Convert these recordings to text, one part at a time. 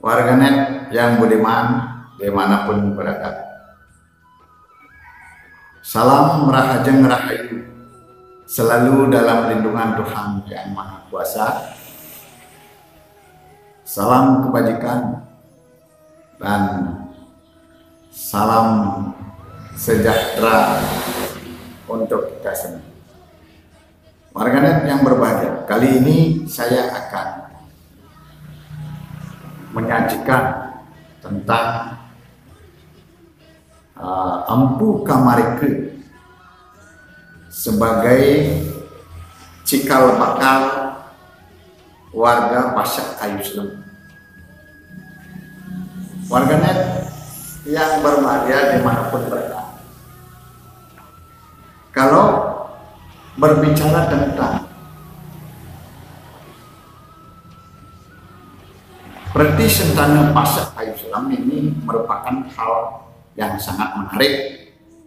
Warganet yang budiman dimanapun berada. Salam Rahajeng Rahayu, selalu dalam lindungan Tuhan Yang Maha Kuasa. Salam kebajikan dan salam sejahtera untuk kita semua. Warganet yang berbahagia, kali ini saya akan menyajikan tentang Empu Kamarike sebagai cikal bakal warga Pasak Kayu Selem. Warganet yang berbahagia dimanapun berada, kalau berbicara tentang Preti Sentana Pasak Kayu Selem ini merupakan hal yang sangat menarik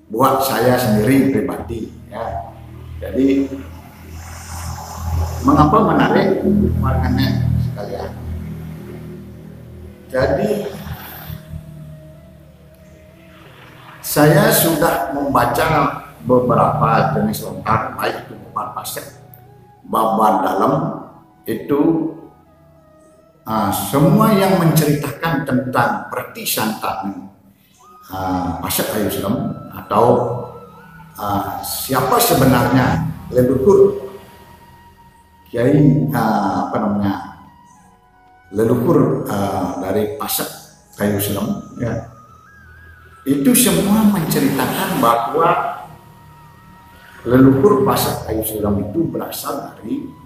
buat saya sendiri pribadi, ya. Jadi mengapa menarik warganet sekalian? Jadi saya sudah membaca beberapa jenis lontar, baik itu babat pasak, babat dalam, itu semua yang menceritakan tentang Preti Sentana Pasak Kayu Selem atau siapa sebenarnya leluhur Kiai leluhur dari Pasak Kayu Selem, ya. Itu semua menceritakan bahwa leluhur Pasak Kayu Selem itu berasal dari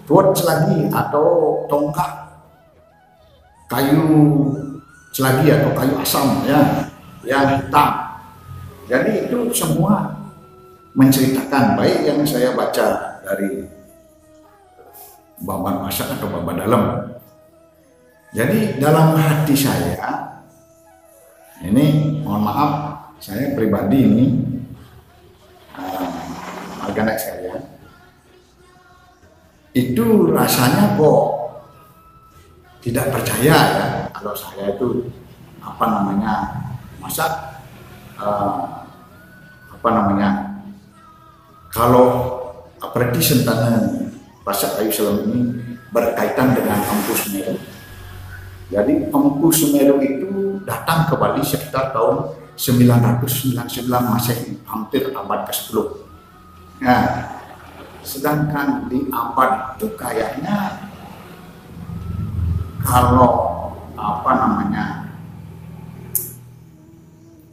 tuat selagi atau tongkat kayu selagi atau kayu asam, ya, yang hitam. Jadi itu semua menceritakan, baik yang saya baca dari babat pasak atau babat dalam. Jadi dalam hati saya ini, mohon maaf, saya pribadi ini warganet sekalian, itu rasanya kok tidak percaya, ya, kalau saya itu kalau Preti Sentana Pasak Kayu Selem ini berkaitan dengan Empu Sumeru. Jadi Empu Sumeru itu datang ke Bali sekitar tahun 999 Masehi, hampir abad ke-10. Nah, sedangkan di abad itu kayaknya kalau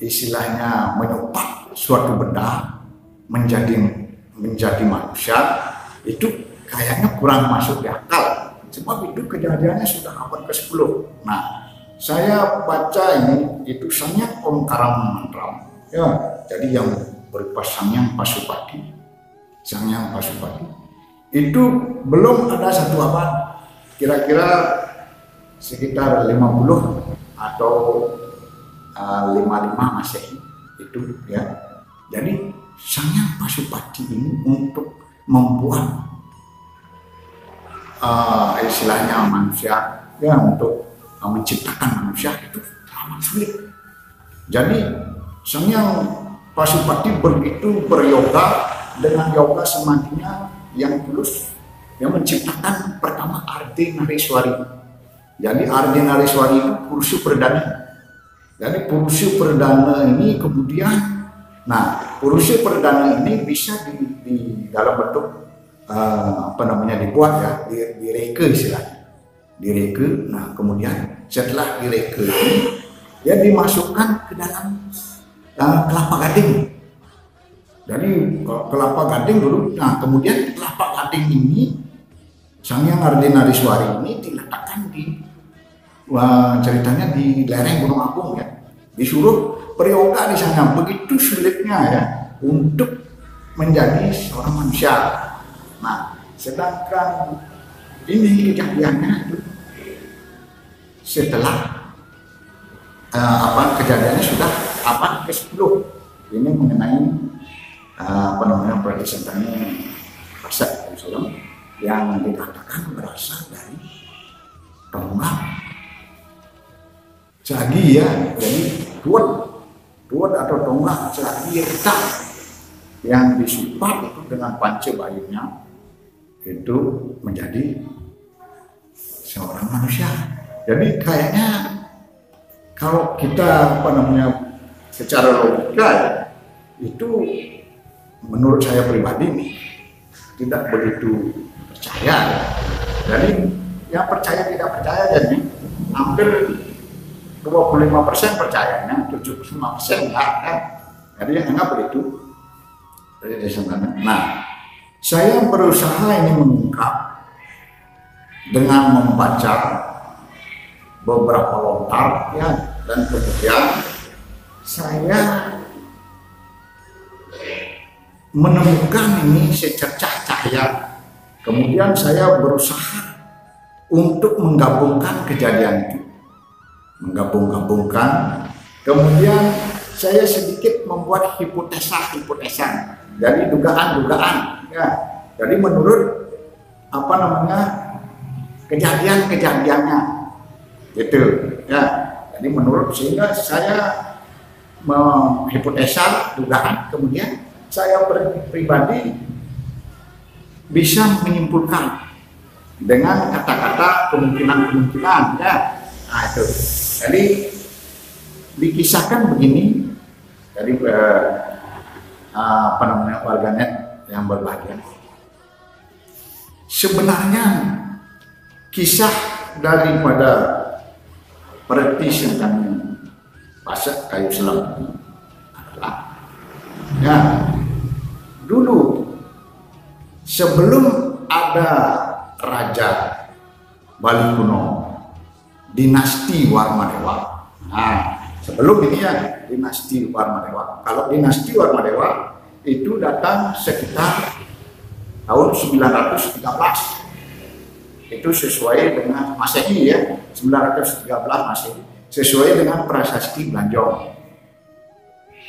istilahnya menyupak suatu benda menjadi manusia, itu kayaknya kurang masuk di akal, sebab itu kejadiannya sudah abad ke-10. Nah, saya baca ini, itu Sangyang Omkaram Mantram, ya, jadi yang berupa Sangyang Pasupati itu belum ada satu abad, kira-kira sekitar 50 atau 55 Masehi itu, ya. Jadi Sangyang Pasupati ini untuk membuat istilahnya manusia, ya, untuk menciptakan manusia itu amat sulit. Jadi Sangyang Pasupati begitu beryoga dengan yoga samadhinya yang tulus, yang menciptakan pertama Ardhenariswari. Jadi Ardhenariswari itu Purusha Perdana. Jadi Purusha Perdana ini kemudian, nah, Purusha Perdana ini bisa di dalam bentuk dibuat, ya, direka istilahnya, direka. Nah, kemudian setelah direka ini, dia dimasukkan ke dalam kelapa gading. Jadi kelapa gading dulu. Nah, kemudian kelapa gading ini Sangyang Ardhenariswari ini diletakkan di ceritanya di lereng Gunung Agung, ya. Disuruh beryoga di sana, begitu sulitnya, ya, untuk menjadi seorang manusia. Nah, sedangkan ini kejadiannya itu setelah kejadiannya sudah abad ke-10. Ini mengenai Preti Sentana Pasak Kayu Selem. yang dikatakan berasal dari tonggak sagi ya, jadi tuat atau tonggak sagi hitam yang disupat itu dengan panca bayunya itu menjadi seorang manusia. Jadi kayaknya kalau kita secara logika ya, itu menurut saya pribadi nih tidak begitu percaya. Jadi yang percaya tidak percaya jadi hampir 25% percayanya, 75% enggak kan. Jadi yang enggak begitu. Nah, saya berusaha ini mengungkap dengan membaca beberapa lontar ya, dan kemudian saya menemukan ini secercah cahaya. Kemudian saya berusaha untuk menggabungkan kejadian itu, menggabungkan. Kemudian saya sedikit membuat hipotesa, jadi dugaan ya. Jadi menurut kejadiannya gitu ya. Jadi menurut, sehingga saya menghipotesa dugaan, kemudian saya pribadi bisa menyimpulkan dengan kata-kata kemungkinan ya. Nah itu, jadi dikisahkan begini dari warganet yang berbahagia. Sebenarnya kisah daripada pertisan Pasak Kayu Selam adalah ya, dulu sebelum ada Raja Bali kuno, dinasti Warmadewa. Nah, sebelum ini ya dinasti Warmadewa. Kalau dinasti Warmadewa itu datang sekitar tahun 913. Itu sesuai dengan Masehi ya, 913 Masehi, sesuai dengan prasasti Blanjong.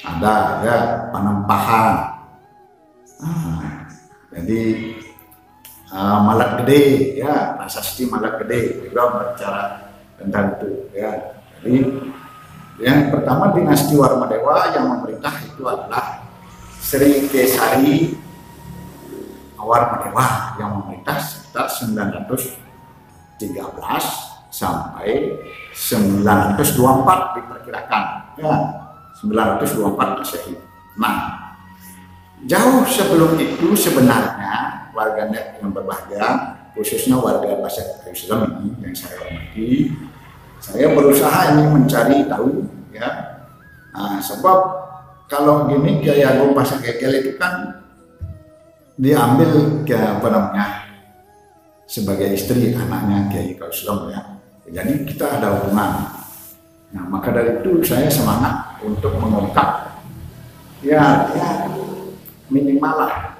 Ada ya penempahan. Jadi Malak Gede ya, prasasti Malak Gede juga berbicara tentang itu ya. Jadi yang pertama dinasti Warmadewa yang memerintah itu adalah Sri Kesari Warmadewa yang memerintah sekitar 913 sampai 924 diperkirakan ya, 924 Masehi. Nah, jauh sebelum itu sebenarnya warganet yang berbahagia, khususnya warga Pasak Kayu Selam ini yang saya hormati, saya berusaha ini mencari tahu ya. Nah, sebab kalau gini Kiai Agung Pasak Kekele itu kan diambil ke sebagai istri anaknya Kiai Kayu Selam ya. Jadi kita ada hubungan. Nah, maka dari itu saya semangat untuk mengungkap ya minimal lah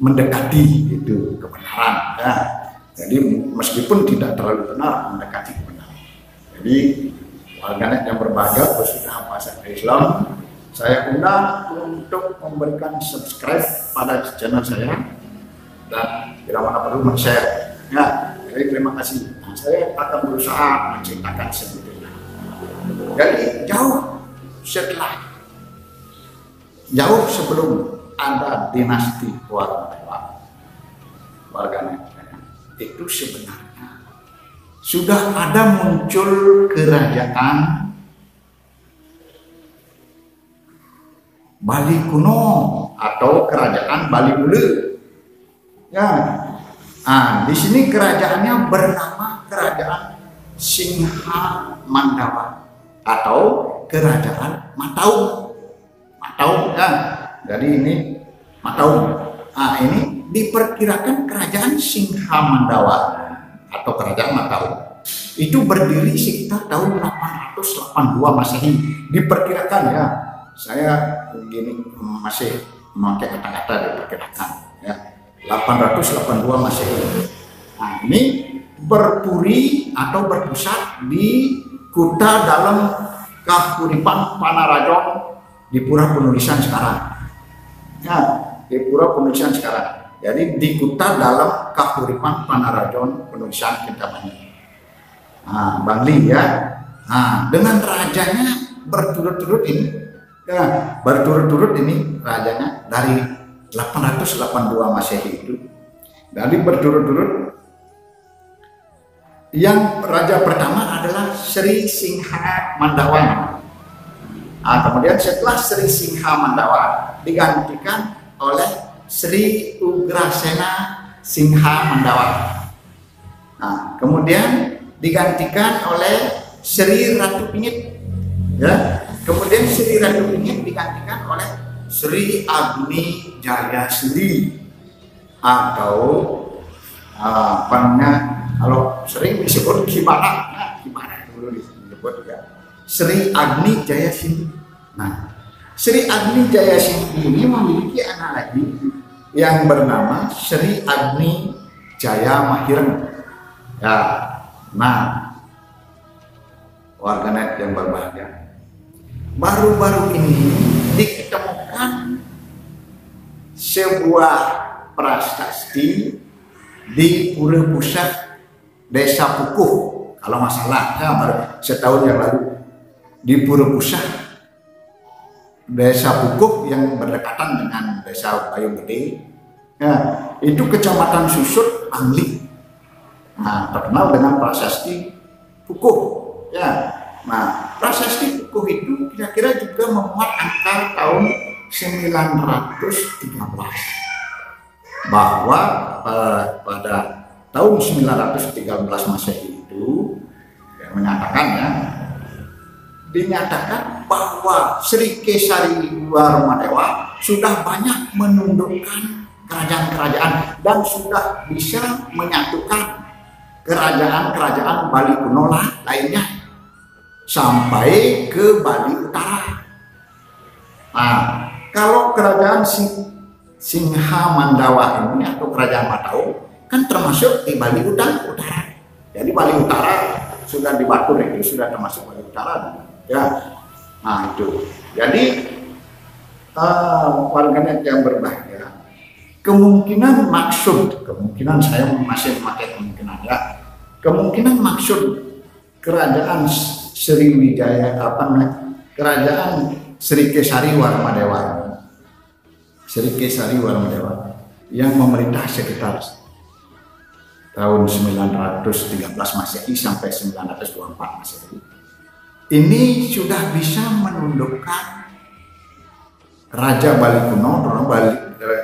mendekati itu kebenaran ya. Jadi meskipun tidak terlalu benar, mendekati kebenaran. Jadi warganet yang berbahagia khususnya Pasak Kayu Selam, saya undang untuk memberikan subscribe pada channel saya dan bila mana perlu men-share ya. Jadi terima kasih. Nah, saya akan berusaha menceritakan sebetulnya. Jadi jauh sebelum ada dinasti Warmadewa, warganet itu sebenarnya sudah ada muncul kerajaan Bali kuno atau kerajaan Bali Ule. Ya, nah, di sini kerajaannya bernama Kerajaan Singha Mandawa atau Kerajaan Mataung. Mataung ya. Jadi ini Mataung. Nah, ini diperkirakan Kerajaan Singha Mandawa atau Kerajaan Mataung itu berdiri sekitar tahun 882 Masehi. Diperkirakan ya. Saya begini masih memakai kata-kata diperkirakan ya. 882 Masehi. Nah, ini berpuri atau berpusat di Kuta dalam Kahuripan Panarajon di Pura Penulisan sekarang. Ya, di Pura Penulisan sekarang. Jadi dikuta dalam kahuripan panarajon penulisan kitabnya. Nah, Bangli ya. Nah, dengan rajanya berturut-turut ini, ya, berturut-turut ini rajanya dari 882 Masehi itu. Dari berturut-turut, yang raja pertama adalah Sri Singha Mandawa. Nah, kemudian setelah Sri Singha Mandawa digantikan oleh Sri Ugrasena Singha Mandawa. Nah, kemudian digantikan oleh Sri Ratu Pingit. Ya, kemudian Sri Ratu Pingit digantikan oleh Sri Agni Jayasindhi, atau apa namanya, kalau sering disebut Kibana, Kibana dulu disebut juga Sri Agni Jayasindhi. Nah, Sri Agni Jayasindhi ini memiliki anak lagi yang bernama Sri Agni Jaya Mahireng. Ya, nah, warganet yang berbahagia, baru-baru ini ditemukan sebuah prasasti di Pura Pusat Desa Pukuh, kalau masalah ya, baru setahun yang lalu di Pura Pusat Desa Pukuh yang berdekatan dengan Desa Payung Gede, ya, itu Kecamatan Susut, Bangli. Nah, terkenal dengan prasasti Pukuh. Ya, nah, prasasti Pukuh itu kira-kira juga memuat angka tahun 913, bahwa pada tahun 913 Masehi itu yang menyatakan, ya, dinyatakan bahwa Sri Kesari Warmadewa sudah banyak menundukkan kerajaan-kerajaan dan sudah bisa menyatukan kerajaan-kerajaan Bali kuno lainnya sampai ke Bali Utara. Nah, kalau kerajaan Singha Mandawa ini atau kerajaan Matau kan termasuk di Bali Utara. Jadi Bali Utara sudah di Batur itu sudah termasuk Bali Utara, ya. Nah, itu. Jadi warganet yang berbahagia, kemungkinan saya masih memakai kemungkinan, ya, kemungkinan maksud kerajaan Sriwijaya, apa namanya, kerajaan Sri Kesari Warmadewa, Sri Kesari Warmadewa yang memerintah sekitar tahun 913 Masehi sampai 924 Masehi, ini sudah bisa menundukkan Raja Bali kuno,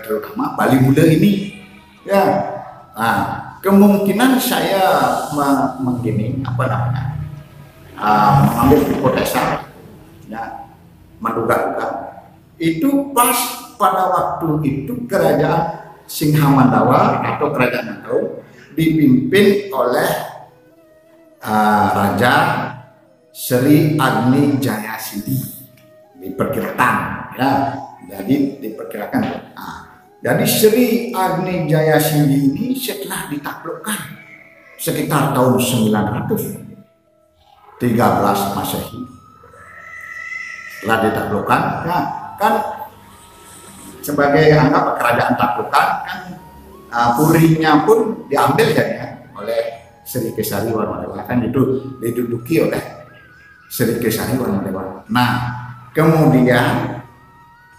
terutama Bali muda ini, ya. Nah, kemungkinan saya mengambil hipotesa, ya, menduga-duga itu pas pada waktu itu kerajaan Singha Mandawa atau kerajaan Matau dipimpin oleh Raja Sri Agni Jayasindhi, diperkirakan, ya. Jadi diperkirakan. Jadi Sri Agni Jayasindhi ini setelah ditaklukkan sekitar tahun 913 Masehi, setelah ditaklukkan, ya, kan sebagai anggap kerajaan taklukan kan, purinya pun diambil ya oleh Sri Kesari Warmadewa, kan itu diduduki oleh Sri Kesari Warmadewa. Nah, kemudian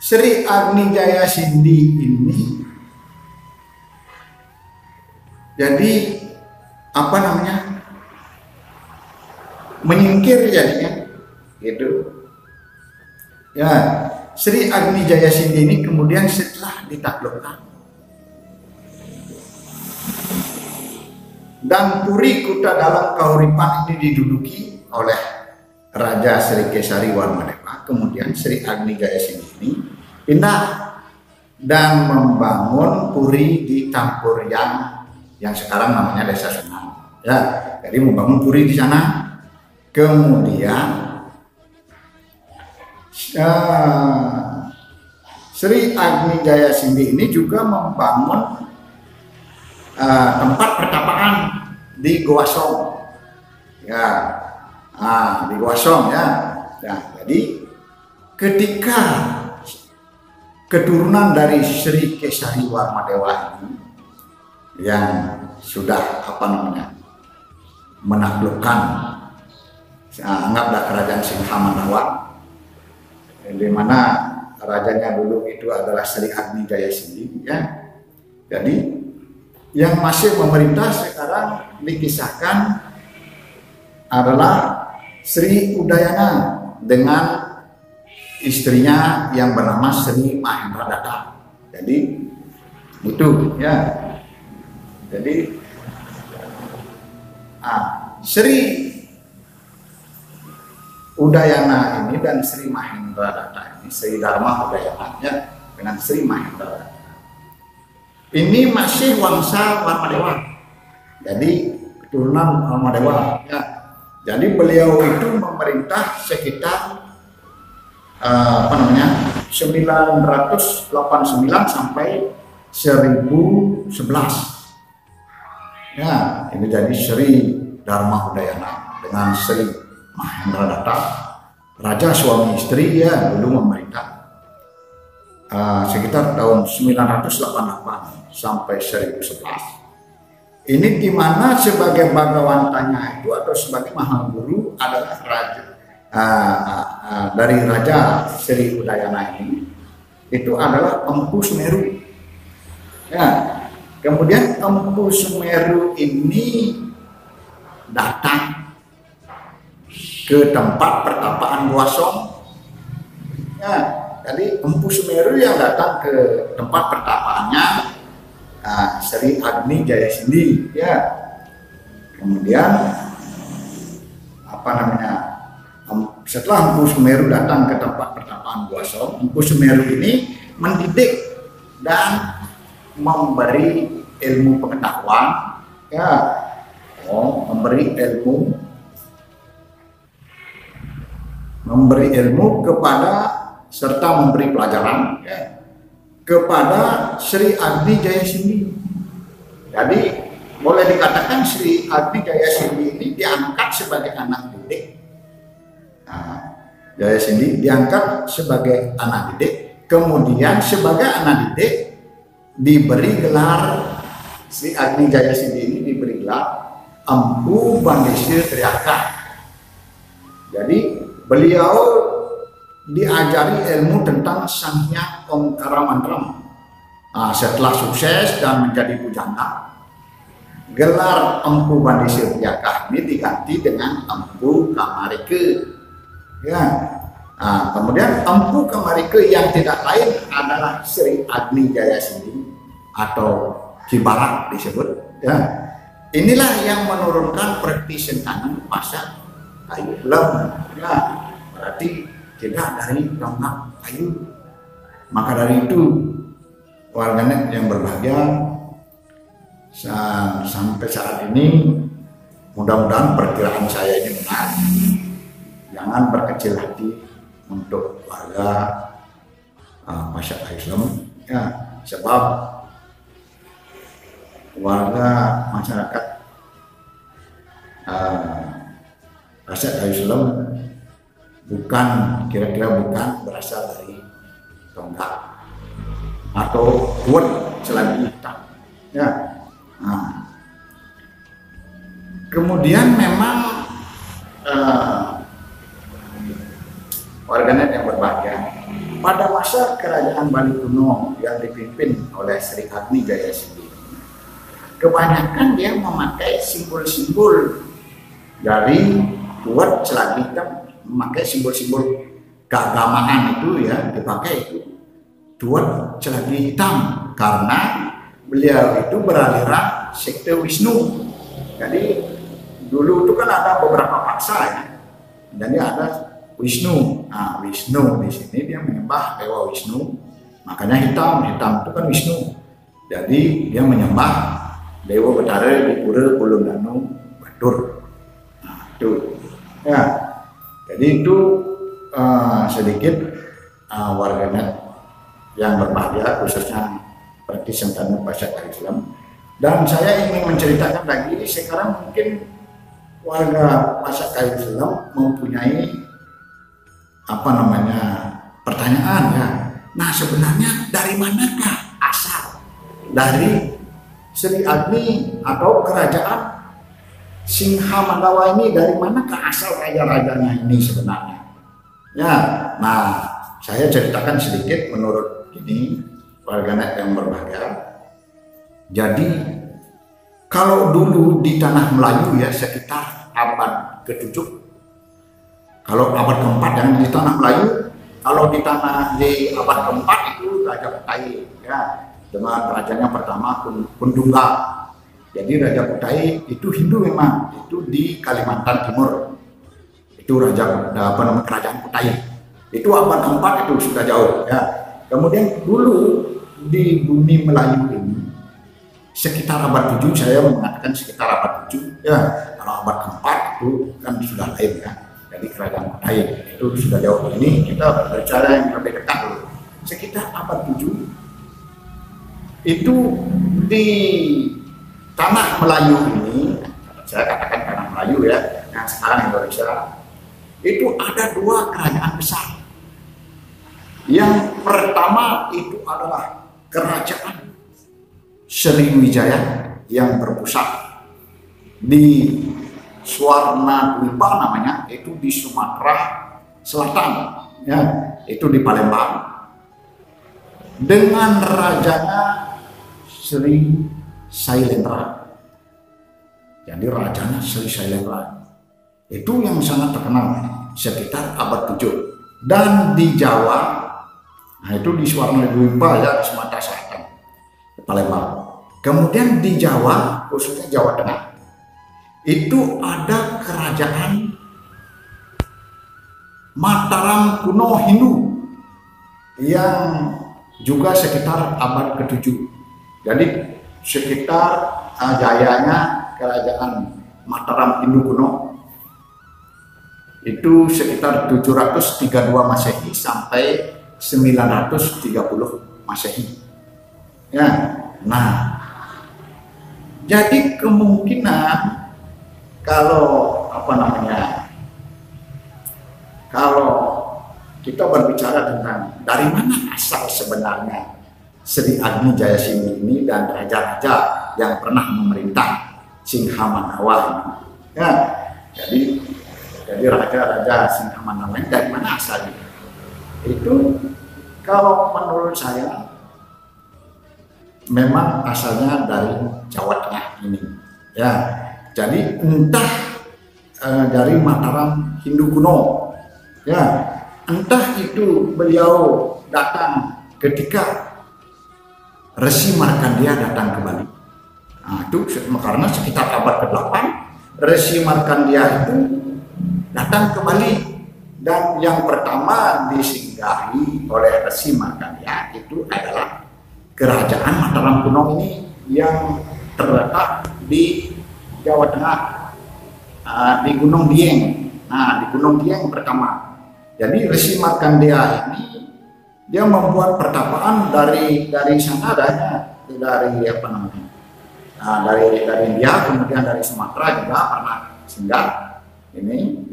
Sri Agni Jayasindhi ini jadi apa namanya, menyingkir jadinya gitu, ya. Sri Agni Jayasindhi ini kemudian setelah ditaklukkan dan Puri Kuta dalam Kahuripan ini diduduki oleh Raja Sri Kesari Warmadewa, kemudian Sri Agni Jayasindhi ini pindah dan membangun puri di Tampurian yang sekarang namanya Desa Sunan, ya. Jadi membangun puri di sana. Kemudian Sri Agni Jayasindhi ini juga membangun tempat pertapaan di Goa Song, ya. Di Goa Song, ya. Nah, jadi ketika keturunan dari Sri Kesari Warmadewa ini yang sudah menaklukkan anggaplah kerajaan Singhamanawa, di mana rajanya dulu itu adalah Sri Agni Jayasindhi ya. Jadi yang masih memerintah sekarang dikisahkan adalah Sri Udayana dengan istrinya yang bernama Sri Mahendradatta. Jadi itu ya. Jadi Sri Udayana ini dan Sri Mahendradatta ini, Sri Dharma Udayana ya, dengan Sri Mahendradatta ini masih wangsa Warmadewa. Jadi keturunan Warmadewa ya. Jadi beliau itu memerintah sekitar 989 sampai 1011 ya. Ini jadi Sri Dharma Udayana dengan Sri Mahendradatta, raja suami istri ya, dulu memerintah sekitar tahun 988 sampai 1011. Ini dimana sebagai bagawantanya itu atau sebagai mahaguru adalah raja dari Raja Sri Udayana ini itu adalah Empu Sumeru ya. Kemudian Empu Sumeru ini datang ke tempat pertapaan Buasong ya. Jadi Empu Sumeru yang datang ke tempat pertapaannya Sri Agni Jayasindhi ya. Kemudian setelah Empu Sumeru datang ke tempat pertapaan Buasong, Empu Sumeru ini mendidik dan memberi ilmu pengetahuan ya, memberi ilmu kepada serta memberi pelajaran ya, kepada Sri Agni Jayasindhi. Jadi boleh dikatakan Sri Agni Jayasindhi ini diangkat sebagai anak didik. Jayasindhi diangkat sebagai anak didik, kemudian sebagai anak didik diberi gelar, Sri Agni Jayasindhi ini diberi gelar Empu Bandisir Triaka. Jadi beliau diajari ilmu tentang Sanghyang Omkara Mantram. Setelah sukses dan menjadi pujangga, gelar Empu Bandisir Triaka ini diganti dengan Empu Kamarike. Ya. Kemudian Empu Kamarike yang tidak lain adalah Sri Agni Jayasindhi atau Ki Barak disebut. Ya. Inilah yang menurunkan pertisentanan pasak kayu lem. Ya. Berarti tidak dari tonggak kayu. Maka dari itu warganet yang berbahagia sampai saat ini mudah-mudahan perkiraan saya ini benar. Jangan berkecil hati untuk warga masyarakat Islam ya, sebab warga masyarakat masyarakat Islam kira-kira bukan berasal dari tonggak atau kuat selagi hitam ya. Kemudian memang warganet yang berbahagia, pada masa kerajaan Bali kuno yang dipimpin oleh Sri Agni Jayasindhi, kebanyakan dia memakai simbol-simbol dari kuat selagi hitam, memakai simbol-simbol keagamaan itu ya, dipakai itu tuat selagi hitam karena beliau itu beraliran sekte Wisnu. Jadi dulu itu kan ada beberapa paksa ya, jadi ada Wisnu. Wisnu di sini dia menyembah dewa Wisnu, makanya hitam itu kan Wisnu. Jadi dia menyembah Dewa Betara di Pura Kulundanu Batur. Itu ya. Jadi itu sedikit warganet yang berbahagia, khususnya pertisentanan masyarakat Islam. Dan saya ingin menceritakan lagi, sekarang mungkin warga masyarakat Islam mempunyai pertanyaan ya, Nah sebenarnya dari manakah asal dari Sri Agni atau kerajaan Singha Mandawa ini, dari manakah asal raja-rajanya ini sebenarnya? Ya, nah saya ceritakan sedikit menurut ini warganet yang berbahagia. Jadi kalau dulu di tanah Melayu ya sekitar abad ke-7, kalau abad ke-4 yang di tanah Melayu, kalau di abad ke-4 itu Raja Kutai ya, dengan rajanya pertama Kundungga. Jadi Raja Kutai itu Hindu memang, itu di Kalimantan Timur. Itu kerajaan Kutai. Itu abad ke-4 itu sudah jauh ya. Kemudian dulu di bumi Melayu ini sekitar abad 7, saya mengatakan sekitar abad 7 ya. Kalau abad ke-4 itu kan sudah lain ya. Jadi kerajaan Kutai itu sudah jauh. Ini kita berbicara yang lebih dekat dulu. Sekitar abad 7 itu di tanah Melayu ini, saya katakan tanah Melayu ya, yang sekarang Indonesia, itu ada dua kerajaan besar. Yang pertama itu adalah kerajaan Sriwijaya yang berpusat di Swarnadwipa namanya, itu di Sumatera Selatan ya, itu di Palembang, dengan rajanya Sri Sailendra. Jadi rajanya Sri Sailendra itu yang sangat terkenal sekitar abad 7. Dan di Jawa, nah itu di Swarnadwipa ya, Sumatera Selatan, Palembang. Kemudian di Jawa, khususnya Jawa Tengah, itu ada kerajaan Mataram kuno Hindu yang juga sekitar abad ke-7. Jadi sekitar jayanya kerajaan Mataram Hindu kuno itu sekitar 732 Masehi sampai 930 Masehi. Ya, nah, jadi kemungkinan kalau kalau kita berbicara tentang dari mana asal sebenarnya Sri Agni Jayasinghi ini dan raja-raja yang pernah memerintah Singha Mandawa ini. Ya, jadi raja-raja Singha Mandawa ini dari mana asalnya? Itu kalau menurut saya memang asalnya dari Jawa Tengah ini. Ya, jadi entah dari Mataram Hindu kuno. Ya, entah itu beliau datang ketika Resi Markandeya datang ke Bali. Nah, itu karena sekitar abad ke-8 Resi Markandeya itu datang ke Bali, dan yang pertama disinggahi oleh Resi Markandeya itu adalah kerajaan Mataram kuno ini yang terletak di Jawa Tengah, di Gunung Dieng. Nah, di Gunung Dieng pertama. Jadi Resi Markandeya ini dia membuat pertapaan dari sana adanya dari apa namanya, dari India, kemudian dari Sumatera juga pernah singgah ini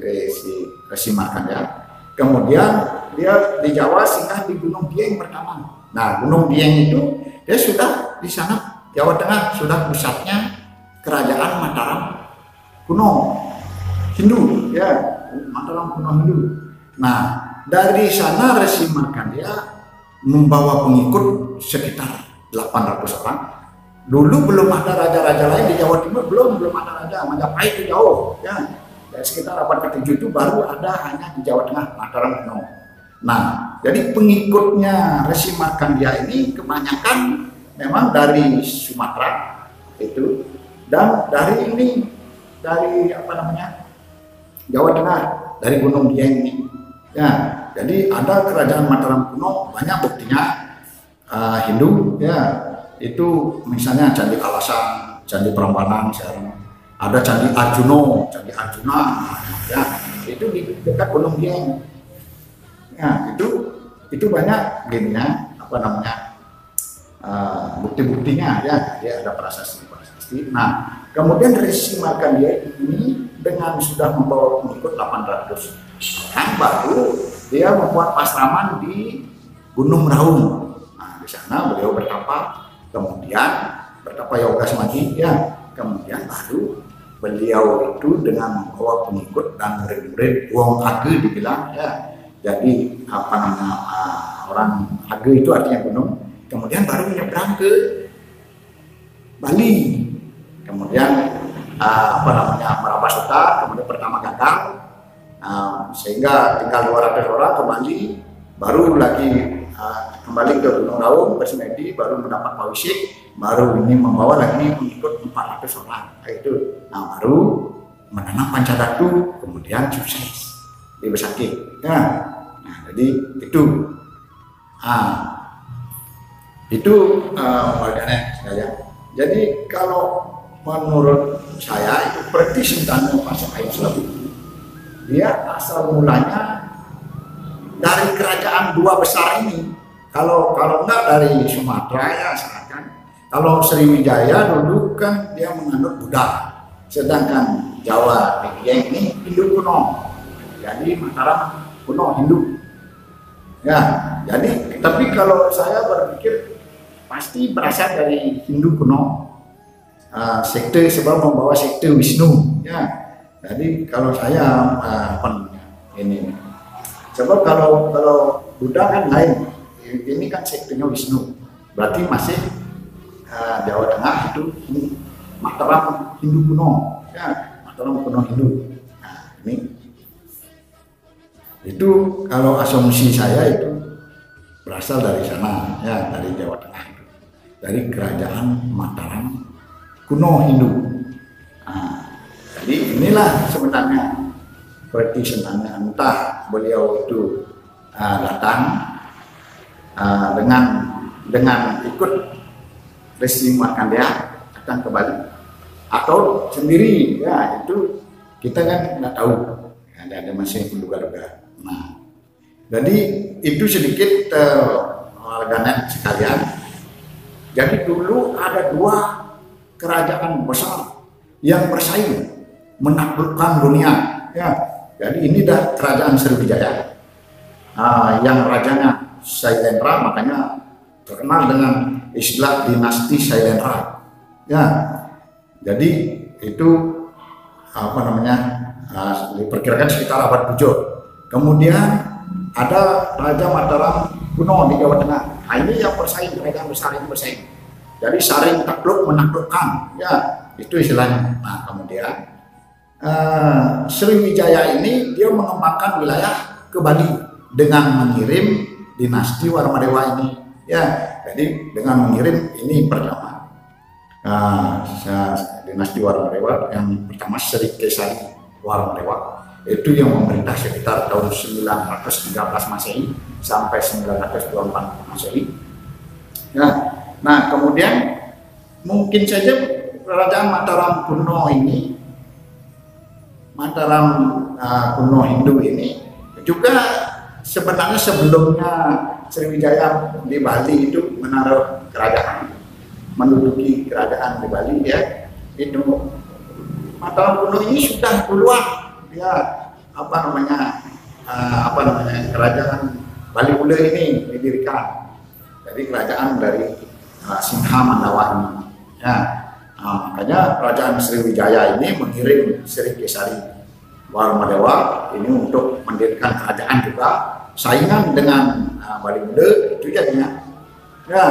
Resi Markandeya. Kemudian dia di Jawa singgah di Gunung Dieng pertama. Nah, Gunung Dieng itu dia sudah di sana Jawa Tengah, sudah pusatnya kerajaan Mataram kuno Hindu ya, Mataram kuno Hindu. Nah, dari sana Resi Markandeya membawa pengikut sekitar 800 orang. Dulu belum ada raja-raja lain di Jawa Timur, belum ada raja. Majapahit itu jauh ya. Dari sekitar abad ke-7 itu baru ada hanya di Jawa Tengah, Mataram kuno. Nah, jadi pengikutnya Resi Markandeya ini kebanyakan memang dari Sumatera itu, dan dari Jawa Tengah, dari Gunung Dieng ini. Ya, jadi ada kerajaan Mataram kuno, banyak buktinya Hindu ya. Itu misalnya Candi Kalasan, Candi Prambanan, ada Candi Arjuna ya. Itu di dekat Gunung Dieng. Ya, itu banyak gininya, bukti-buktinya ya, dia ada prasasti. Nah, kemudian Resi Markandeya ini dengan sudah membawa pengikut 800 orang, baru dia membuat pasraman di Gunung Raung. Nah, di sana beliau bertapa, kemudian bertapa yoga samadhi ya. Kemudian baru beliau itu dengan membawa pengikut dan murid-murid Wong Age dibilang ya. Jadi apa namanya orang Age itu artinya gunung. Kemudian baru menyeberang ke Bali. Kemudian apa namanya Marabasuta, kemudian pertama gagal, sehingga tinggal 200 orang ke Bali, baru lagi kembali ke Gunung Raung bersemedi, baru mendapat pawisik, baru ini membawa lagi mengikut 400 orang, itu, baru menanam Pancadatu, kemudian sukses di Besakih. Nah, jadi itu warganet saya. Jadi kalau menurut saya itu berarti Sintanu Pasai Islam dia asal mulanya dari kerajaan dua besar ini. Kalau enggak dari Sumatera ya silakan. Kalau Sriwijaya dulu kan dia menganut Buddha, sedangkan Jawa Dieng ini Hindu kuno. Jadi Mataram kuno Hindu. Ya, jadi tapi kalau saya berpikir pasti berasal dari Hindu kuno. Sekte sebab membawa sekte Wisnu ya. Jadi kalau saya ini sebab kalau Buddha kan lain, ini kan sektenya Wisnu, berarti masih Jawa Tengah itu Mataram Hindu kuno ya, Mataram kuno Hindu. Nah, ini itu kalau asumsi saya itu berasal dari sana ya, dari Jawa Tengah itu, dari kerajaan Mataram kuno Hindu. Jadi inilah sebenarnya berarti sebenarnya entah beliau itu datang dengan ikut Resi Markandeya datang ke Bali atau sendiri ya, itu kita kan nggak tahu, ada masih menduga-duga. Nah, jadi itu sedikit warganet sekalian. Jadi dulu ada dua kerajaan besar yang bersaing menaklukkan dunia ya. Jadi ini dah kerajaan Sriwijaya yang rajanya Sailendra, makanya terkenal dengan istilah dinasti Sailendra ya. Jadi itu apa namanya diperkirakan sekitar abad 7. Kemudian ada Raja Mataram kuno di Jawa Tengah. Nah, ini yang bersaing, kerajaan besar ini bersaing. Jadi saling takluk menaklukkan ya, itu istilahnya. Nah, kemudian Sriwijaya ini dia mengembangkan wilayah ke Bali dengan mengirim dinasti Warmadewa ini ya. Jadi dengan mengirim ini pertama dinasti Warmadewa yang pertama Sri Kesari Warmadewa, itu yang memerintah sekitar tahun 913 Masehi sampai 924 Masehi ya. Nah, kemudian mungkin saja kerajaan Mataram kuno ini, Mataram kuno Hindu ini juga sebenarnya sebelumnya Sriwijaya di Bali itu menaruh kerajaan, menduduki kerajaan di Bali ya. Itu Mataram kuno ini sudah duluan ya apa namanya kerajaan Bali Ule ini didirikan. Jadi kerajaan dari Singha Mandawa ini ya. Makanya kerajaan Sriwijaya ini mengirim Sri Kesari Warmadewa ini untuk mendirikan kerajaan juga, saingan dengan Bali Ule itu jadinya ya,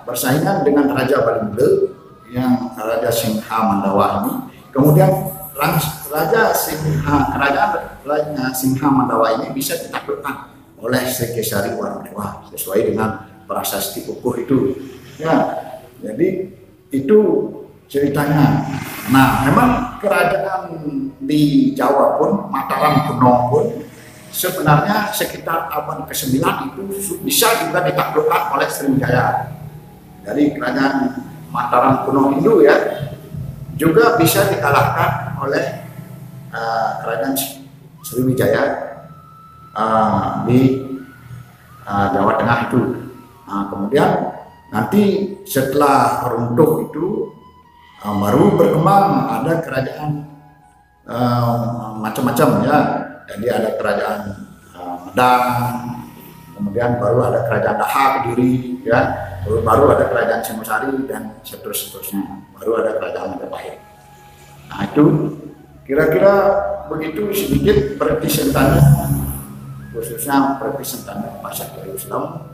bersaingan dengan Raja Bali Ule yang Raja Singha Mandawa ini. Kemudian kerajaan Singha Mandawa ini bisa ditaklukkan oleh Sri Kesari Warmadewa sesuai dengan prasasti kukuh itu ya. Jadi itu ceritanya. Nah, memang kerajaan di Jawa pun, Mataram kuno pun sebenarnya sekitar abad ke-9 itu bisa juga ditaklukkan oleh Sriwijaya. Jadi kerajaan Mataram kuno Hindu ya juga bisa dikalahkan oleh kerajaan Sriwijaya di Jawa Tengah itu. Nah, kemudian nanti setelah runtuh itu baru berkembang ada kerajaan macam-macam ya. Jadi ada kerajaan Medang, kemudian baru ada kerajaan Daha Kediri, ya, baru ada kerajaan Singosari dan seterusnya, baru ada kerajaan Majapahit. Nah itu kira-kira begitu sedikit pertisentane, khususnya pertisentane masyarakat Islam.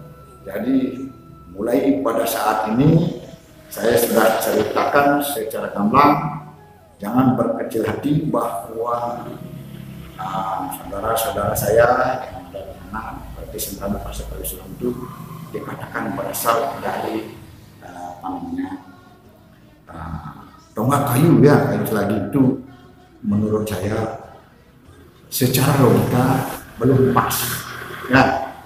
Jadi mulai pada saat ini saya sudah ceritakan secara gamblang, jangan berkecil hati bahwa saudara-saudara saya yang ada di mana pertisentane masyarakat Islam itu dikatakan berasal dari tonggak kayu, ya, kayu selagi. Itu menurut saya secara logika belum pas, ya.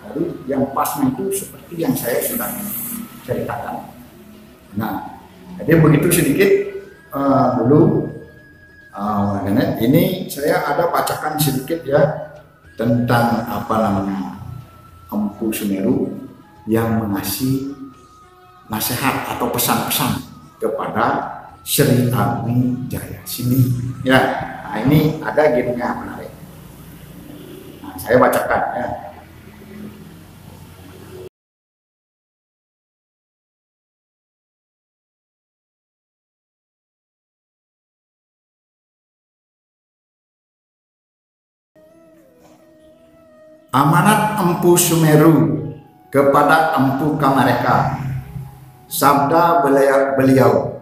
Jadi yang pasnya itu seperti yang saya sudah ceritakan. Nah, jadi begitu sedikit dulu. Ini saya ada bacakan sedikit, ya, tentang Empu Sumeru yang mengasih nasihat atau pesan-pesan kepada Sri Agni Jayasini. Ya, nah ini ada gininya menarik. Nah, saya bacakan, ya. Amanat Empu Sumeru kepada Empu Kamareka. Sabda beliau,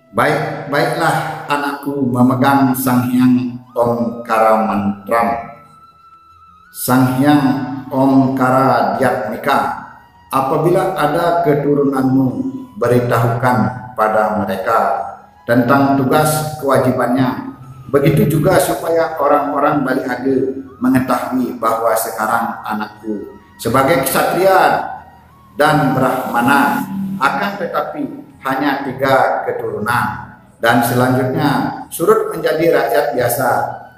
baiklah anakku memegang Sang Hyang Omkara Mantram, Sang Hyang Omkara Dyatmika. Apabila ada keturunanmu, beritahukan pada mereka tentang tugas kewajibannya. Begitu juga supaya orang-orang Bali Age mengetahui bahwa sekarang anakku sebagai ksatria dan brahmana, akan tetapi hanya 3 keturunan, dan selanjutnya surut menjadi rakyat biasa.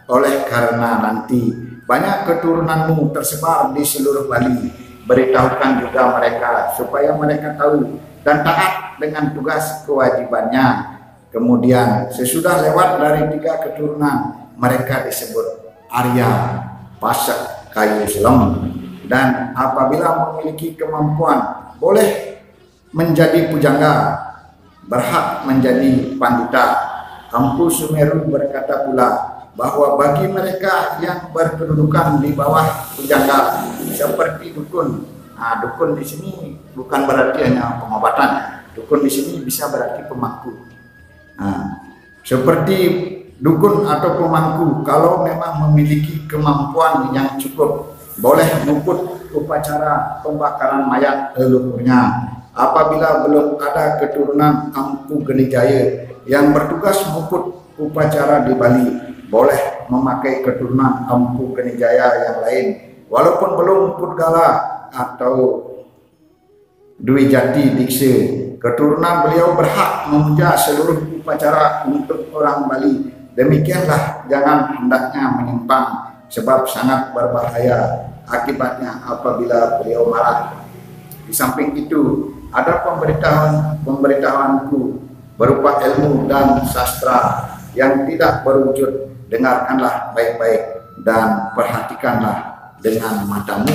Oleh karena nanti banyak keturunanmu tersebar di seluruh Bali, beritahukan juga mereka supaya mereka tahu dan taat dengan tugas kewajibannya. Kemudian sesudah lewat dari 3 keturunan, mereka disebut Arya Pasak Kayu Selem, dan apabila memiliki kemampuan boleh menjadi pujangga, berhak menjadi pandita. Empu Sumeru berkata pula bahwa bagi mereka yang berkedudukan di bawah pujangga seperti dukun. Nah, dukun di sini bukan berarti hanya pengobatan. Dukun di sini bisa berarti pemangku. Nah, seperti dukun atau pemangku, kalau memang memiliki kemampuan yang cukup, boleh mengikut upacara pembakaran mayat leluhurnya. Apabila belum ada keturunan Empu Genijaya yang bertugas mengikut upacara di Bali, boleh memakai keturunan Empu Genijaya yang lain, walaupun belum Pudgala atau Dwi Jati Dikse. Keturunan beliau berhak memuja seluruh upacara untuk orang Bali. Demikianlah, jangan hendaknya menyimpang, sebab sangat berbahaya akibatnya apabila beliau marah. Di samping itu, ada pemberitahuanku berupa ilmu dan sastra yang tidak berwujud. Dengarkanlah baik-baik dan perhatikanlah dengan matamu,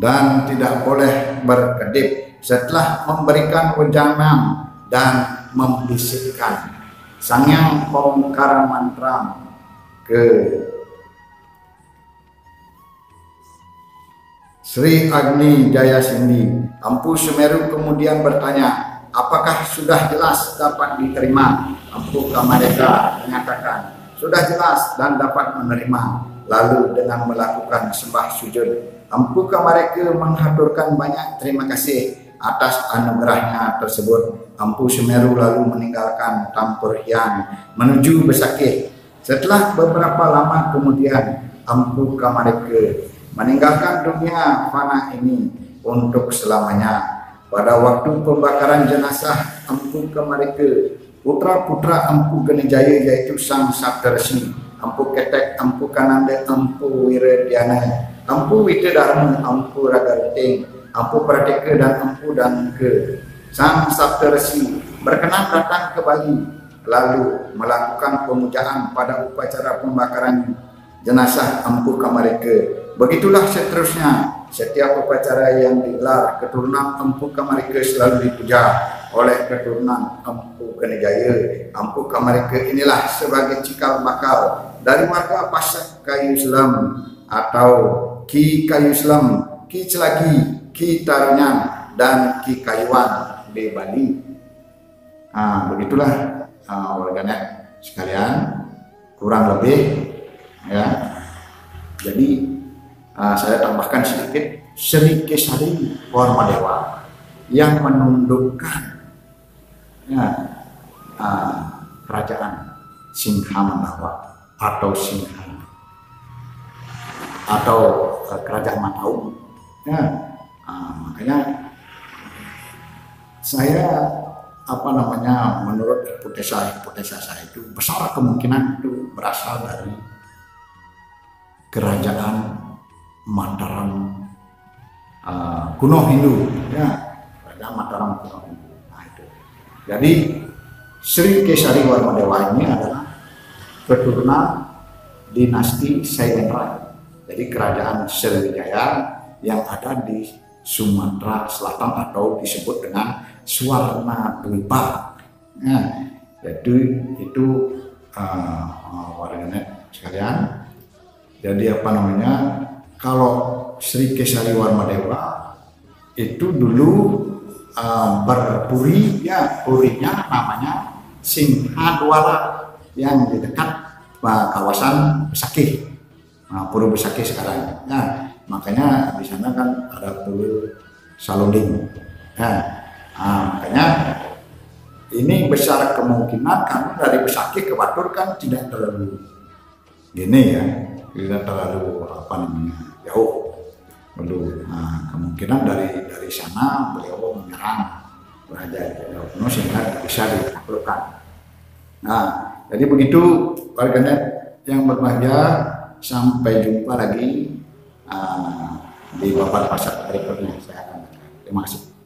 dan tidak boleh berkedip setelah memberikan wejangan dan membisikkan Sang Hyang Omkara Mantram ke Sri Agni Jayasini. Empu Sumeru kemudian bertanya, apakah sudah jelas dapat diterima? Empu Kamareka mengatakan, sudah jelas dan dapat menerima. Lalu dengan melakukan sembah sujud, Empu Kamareka menghaturkan banyak terima kasih atas anugerahnya tersebut. Empu Sumeru lalu meninggalkan Tampur Hyang menuju Besakih. Setelah beberapa lama kemudian, Empu Kamareka meninggalkan dunia fana ini untuk selamanya. Pada waktu pembakaran jenazah Empu Kamareka, putra-putra Empu Genijaya yaitu Sang Saptarsi, Empu Ketek, Empu Kananda, Empu Wiradhyana, Empu Widodharma, Empu Ragaruting, Empu Prateka dan Empu Dangke, Sang Saptarsi berkenan datang ke Bali. lalu melakukan pemujaan pada upacara pembakaran jenazah empu Kamarike. Begitulah seterusnya, setiap upacara yang digelar keturunan empu Kamarike selalu dipuja oleh keturunan Empu Kenijaya. Empu Kamarike inilah sebagai cikal bakal dari warga Pasak Kayu Selam atau Ki Kayu Selam, Ki Celagi, Ki Tarunyan, dan Ki Kayuan di Bali. Begitulah warganet sekalian, kurang lebih ya. Jadi saya tambahkan sedikit, Sri Kesari Warmadewa yang menundukkan ya, kerajaan Singhamanawa atau atau kerajaan Mataung ya. Makanya saya menurut hipotesa saya itu besar kemungkinan itu berasal dari kerajaan Mataram kuno Hindu ya, kerajaan Mataram kuno Hindu. Itu jadi Sri Kesari Warmadewa ini adalah keturunan dinasti Sailendra, jadi kerajaan Sriwijaya yang ada di Sumatera Selatan atau disebut dengan Swarna Dwipa ya. Jadi itu warganet sekalian. Jadi kalau Sri Kesari Warmadewa itu dulu berpuri ya, purinya namanya Singhadwara yang di dekat kawasan Besakih, Pura Besakih sekarang. Nah, makanya di sana kan ada Pura Salonding. Makanya ini besar kemungkinan karena dari Besakih ke Batur kan tidak terlalu gini ya, tidak terlalu jauh. Lalu kemungkinan dari sana beliau menyerang Raja Jawa Kuno sehingga bisa ditaklukkan. Jadi begitu warganet yang berbahagia, sampai jumpa lagi di Bapak Pasar berikutnya. Saya akan terima kasih.